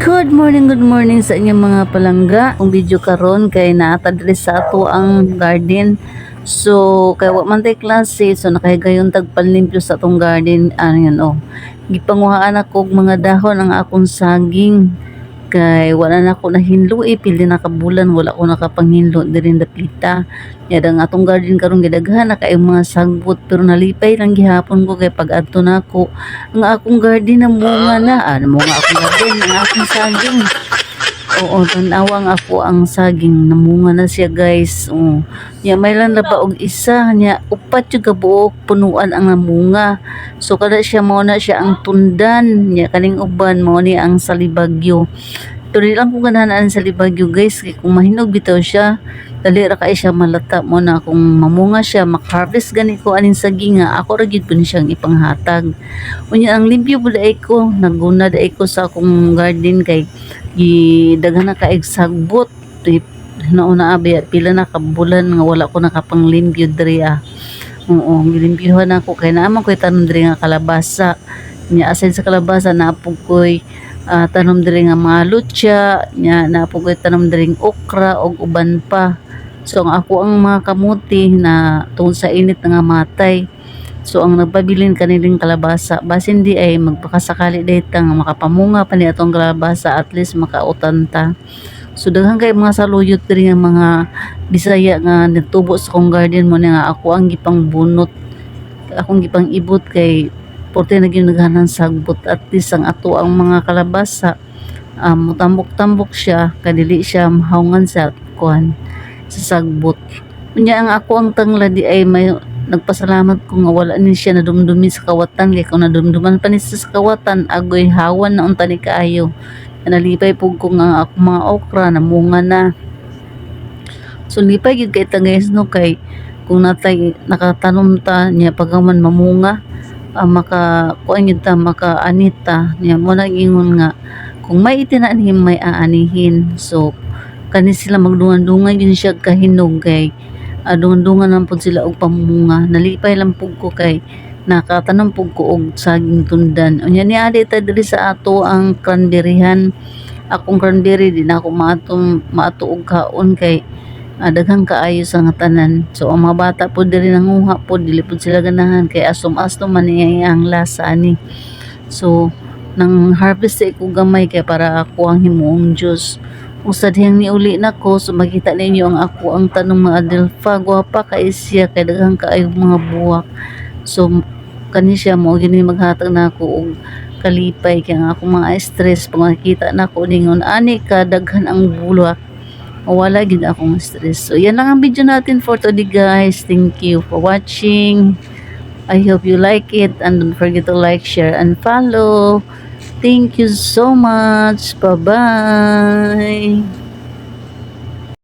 Good morning sa inyong mga palangga. Kung video karon kay naata diri sa ato ang garden. So kay wa man tay klase, so nakahigayon tagpanlimpyo sa atong garden. Ano yan oh. Gipanguhaan ako og mga dahon ang akong saging. Kay wala na ako nahinlo pili na kabulan wala ko nakapanghinlo diri dapita. Yada nga atong garden karon gidaghan na kay mga sagbot pero nalipay lang gihapon ko kay pag-adto nako ang akong garden na munga na munga akong garden ang akong saging. Oo, tanawang ako ang saging namunga na siya guys. Oh. Ya may lang laba og isa nya upat yung kabuok punuan ang namunga. So kada siya mo na siya ang tundan nya kaning uban mo ni ang salibagyo. Pero di lang ko ganahan sa libagyo guys kay kung mahinog bitaw siya dali ra kay siya malata mo na kung mamunga siya maka-harvest gani ko aning saging nga ako ra gid po ni siyang ipanghatag. Unya ang limpyo pud ay ko naguna dai ko sa akong garden kay gidaghan na kaig sagbot nauna abi pila na ka bulan nga wala ko nakapanglimpyo diri Oo, gilimpyohan ako kay naman ko'y tanom diri nga kalabasa. Nya aside sa kalabasa naapog ko'y tanom diri nga mga lutya, nya naapog ko'y tanom diri okra og uban pa. So ang ako ang mga kamuti na tungod sa init nga matay. So ang nagpabilin kanilang kalabasa basin di ay magpakasakali dayta nga makapamunga pa ni atong kalabasa at least makautan ta. So daghan kay mga saluyot diri nga mga Bisaya nga nagtubo sa akong garden mo nga ako ang gipang bunot. Akong gipang ibot kay porte na ginaghanan sagbot at least ang ato ang mga kalabasa mutambok-tambok siya kadili siya mahawngan sa kuan sa sagbot. Unya ang ako ang tangla di ay may nagpasalamat ko nga wala ni siya nadumdumi sa kawatan kay kung nadumduman pa ni sa kawatan agoy hawan na unta ni kaayo. Nalipay pug ko nga ako mga okra namunga na. So lipay gyud kay ta guys no kay kung natay nakatanom ta niya pagaman mamunga maka kuan gyud ta maka anita niya mo nang ingon nga kung may itinanim may aanihin. So kani sila magdungan-dungan yun siya kahinog kay dungan-dungan lang pud sila og pamunga. Nalipay lang pud ko kay nakatanom pud ko og saging tundan. Unya ni adi ta diri sa ato ang cranberryhan. Akong cranberry di na ako maato og kaon kay daghan kaayo sa nga tanan. So ang mga bata po diri nanguha po dili po sila ganahan kay asom-asom man niya ang lasa ani. So nang harvest ko gamay kay para ako ang himuong juice. Usad hiyang niuli na ko so makita ninyo ang ako ang tanong mga adelfa gwapa kay siya kay daghan kaayo mga buwak. So kani siya mo gini maghatag na ako og kalipay kay ang ako mga stress pag makita na ko ningon ani ka daghan ang bulak wala gid akong stress. So yan lang ang video natin for today guys. Thank you for watching. I hope you like it and don't forget to like, share and follow. Thank you so much. Bye bye.